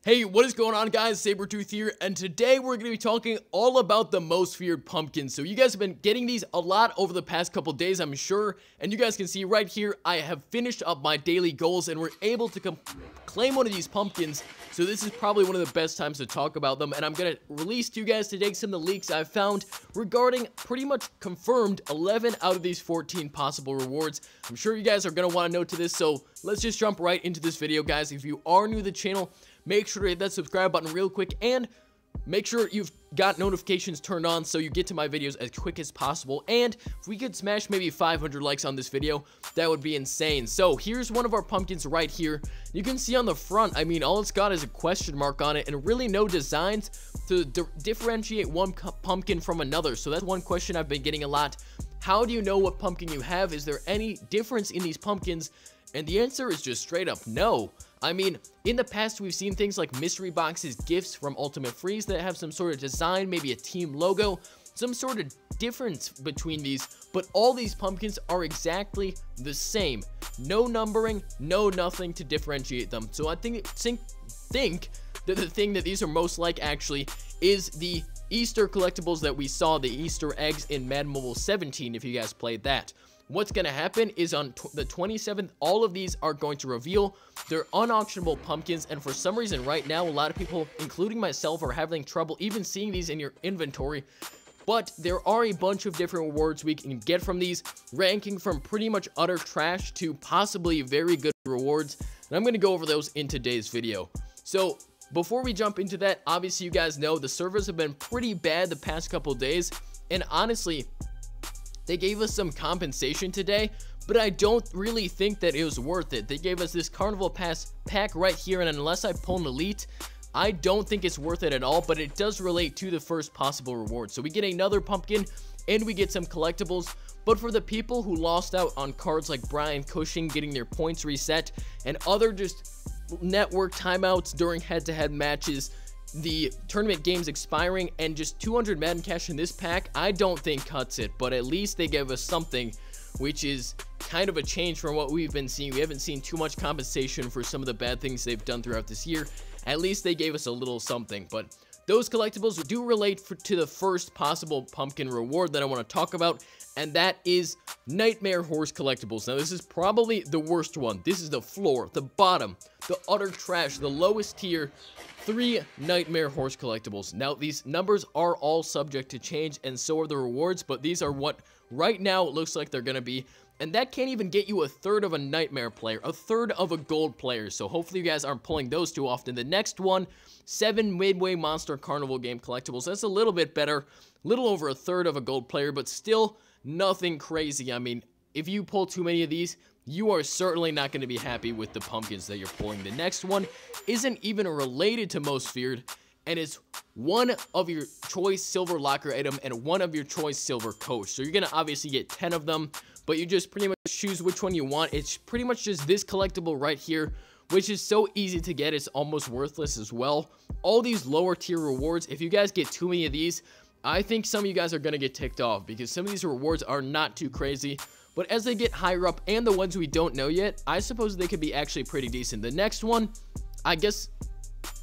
Hey, what is going on, guys? SabRtooth here, and today we're going to be talking all about the most feared pumpkins. So you guys have been getting these a lot over the past couple days, I'm sure, and you guys can see right here, I have finished up my daily goals, and we're able to claim one of these pumpkins. So this is probably one of the best times to talk about them, and I'm going to release to you guys today some of the leaks I've found regarding pretty much confirmed 11 out of these 14 possible rewards. I'm sure you guys are going to want to know to this, so let's just jump right into this video, guys. If you are new to the channel, make sure to hit that subscribe button real quick, and make sure you've got notifications turned on so you get to my videos as quick as possible. And if we could smash maybe 500 likes on this video, that would be insane. So here's one of our pumpkins right here. You can see on the front, I mean, all it's got is a question mark on it and really no designs to differentiate one pumpkin from another. So that's one question I've been getting a lot. How do you know what pumpkin you have? Is there any difference in these pumpkins? And the answer is just straight up no. I mean, in the past, we've seen things like mystery boxes, gifts from Ultimate Freeze that have some sort of design, maybe a team logo, some sort of difference between these, but all these pumpkins are exactly the same. No numbering, no nothing to differentiate them. So I think that the thing that these are most like actually is the Easter collectibles that we saw, the Easter eggs in Madden Mobile 17, if you guys played that. What's going to happen is on the 27th, all of these are going to reveal their unauctionable pumpkins, and for some reason right now, a lot of people, including myself, are having trouble even seeing these in your inventory. But there are a bunch of different rewards we can get from these, ranking from pretty much utter trash to possibly very good rewards, and I'm going to go over those in today's video. So before we jump into that, obviously you guys know the servers have been pretty bad the past couple days, and honestly, they gave us some compensation today, but I don't really think that it was worth it. They gave us this Carnival Pass pack right here, and unless I pull an Elite, I don't think it's worth it at all, but it does relate to the first possible reward. So we get another pumpkin, and we get some collectibles, but for the people who lost out on cards like Brian Cushing getting their points reset, and other just network timeouts during head-to-head matches, the tournament games expiring, and just 200 Madden cash in this pack, I don't think cuts it, but at least they gave us something, which is kind of a change from what we've been seeing. We haven't seen too much compensation for some of the bad things they've done throughout this year. At least they gave us a little something, but those collectibles do relate to the first possible pumpkin reward that I want to talk about, and that is Nightmare Horse collectibles. Now, this is probably the worst one. This is the floor, the bottom, the utter trash, the lowest tier. 3 Nightmare Horse collectibles. Now, these numbers are all subject to change, and so are the rewards, but these are what right now it looks like they're going to be, and that can't even get you a third of a Nightmare player, a third of a gold player, so hopefully you guys aren't pulling those too often. The next one, 7 Midway Monster Carnival game collectibles. That's a little bit better, little over a third of a gold player, but still nothing crazy. I mean, if you pull too many of these, you are certainly not going to be happy with the pumpkins that you're pulling. The next one isn't even related to most feared, and it's one of your choice silver locker item and one of your choice silver coach. So you're going to obviously get 10 of them, but you just pretty much choose which one you want. It's pretty much just this collectible right here, which is so easy to get, it's almost worthless as well. All these lower tier rewards, if you guys get too many of these, I think some of you guys are going to get ticked off because some of these rewards are not too crazy. But as they get higher up, and the ones we don't know yet, I suppose they could be actually pretty decent. The next one, I guess,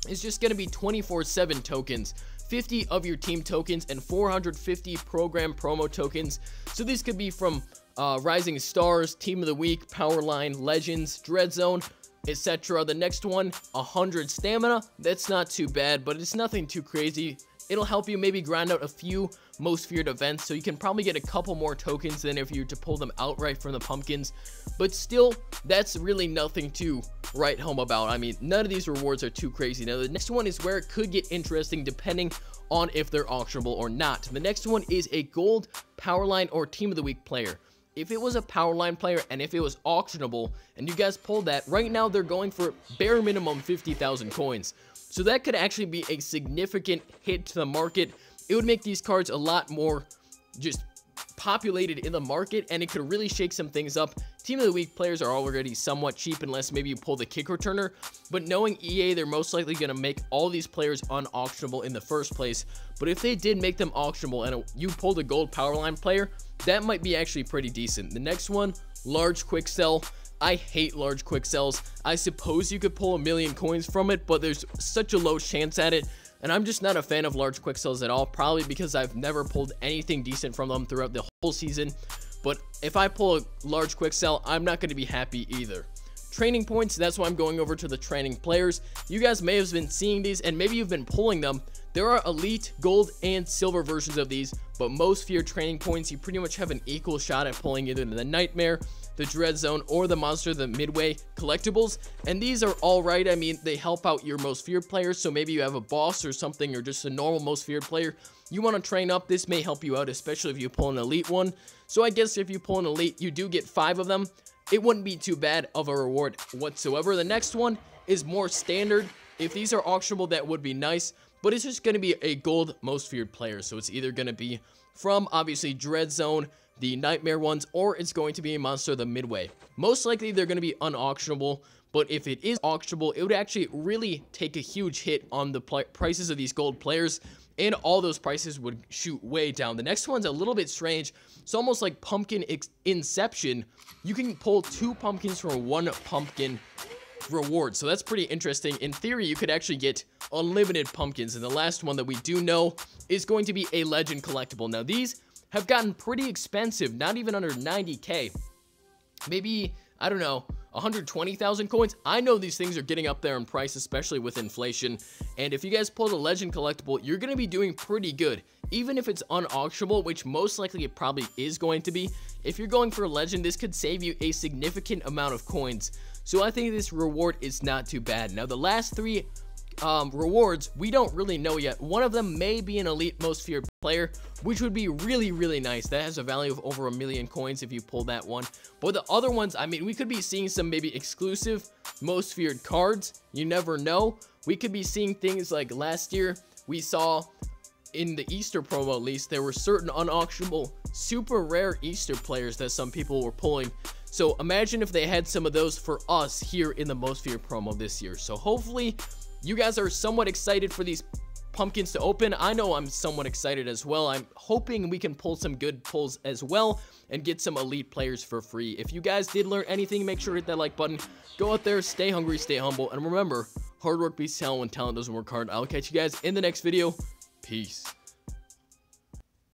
is just going to be 24/7 tokens. 50 of your team tokens and 450 program promo tokens. So these could be from Rising Stars, Team of the Week, Powerline, Legends, Dread Zone, etc. The next one, 100 stamina. That's not too bad, but it's nothing too crazy. It'll help you maybe grind out a few most feared events, so you can probably get a couple more tokens than if you were to pull them outright from the pumpkins, but still, that's really nothing to write home about. I mean, none of these rewards are too crazy. Now, the next one is where it could get interesting depending on if they're auctionable or not. The next one is a gold Powerline or Team of the Week player. If it was a Powerline player and if it was auctionable and you guys pulled that, right now they're going for bare minimum 50,000 coins. So that could actually be a significant hit to the market. It would make these cards a lot more just populated in the market, and it could really shake some things up. Team of the Week players are already somewhat cheap unless maybe you pull the kick returner, but knowing EA, they're most likely going to make all these players unauctionable in the first place. But if they did make them auctionable and you pulled a gold Powerline player, that might be actually pretty decent. The next one, large quick sell. I hate large quick sells. I suppose you could pull 1,000,000 coins from it, but there's such a low chance at it. And I'm just not a fan of large quick sells at all, probably because I've never pulled anything decent from them throughout the whole season. But if I pull a large quick sell, I'm not going to be happy either. Training points, that's why I'm going over to the training players. You guys may have been seeing these, and maybe you've been pulling them. There are elite, gold, and silver versions of these, but most feared training points, you pretty much have an equal shot at pulling either the Nightmare, the Dread Zone, or the Monster the Midway collectibles. And these are all right. I mean, they help out your most feared players, so maybe you have a boss or something, or just a normal most feared player. You want to train up, this may help you out, especially if you pull an elite one. So I guess if you pull an elite, you do get 5 of them. It wouldn't be too bad of a reward whatsoever. The next one is more standard. If these are auctionable, that would be nice, but it's just going to be a gold most feared player. So it's either going to be from, obviously, Dread Zone, the Nightmare ones, or it's going to be a Monster the Midway. Most likely, they're going to be unauctionable, but if it is auctionable, it would actually really take a huge hit on the prices of these gold players, and all those prices would shoot way down. The next one's a little bit strange. It's almost like Pumpkin Inception. You can pull 2 pumpkins for 1 pumpkin reward, so that's pretty interesting. In theory, you could actually get unlimited pumpkins, and the last one that we do know is going to be a legend collectible. Now, these have gotten pretty expensive, not even under 90k. Maybe, I don't know, 120,000 coins. I know these things are getting up there in price, especially with inflation. And if you guys pull the legend collectible, you're going to be doing pretty good. Even if it's unauctionable, which most likely it probably is going to be. If you're going for a legend, this could save you a significant amount of coins. So I think this reward is not too bad. Now, the last 3 rewards, we don't really know yet. One of them may be an elite most feared player, which would be really, really nice. That has a value of over 1,000,000 coins if you pull that one. But the other ones, I mean, we could be seeing some maybe exclusive most feared cards. You never know. We could be seeing things like last year we saw in the Easter promo, at least, there were certain unauctionable super rare Easter players that some people were pulling. So imagine if they had some of those for us here in the most feared promo this year. So hopefully you guys are somewhat excited for these pumpkins to open. I know I'm somewhat excited as well. I'm hoping we can pull some good pulls as well and get some elite players for free. If you guys did learn anything, make sure to hit that like button. Go out there, stay hungry, stay humble, and remember, hard work beats talent when talent doesn't work hard. I'll catch you guys in the next video. Peace.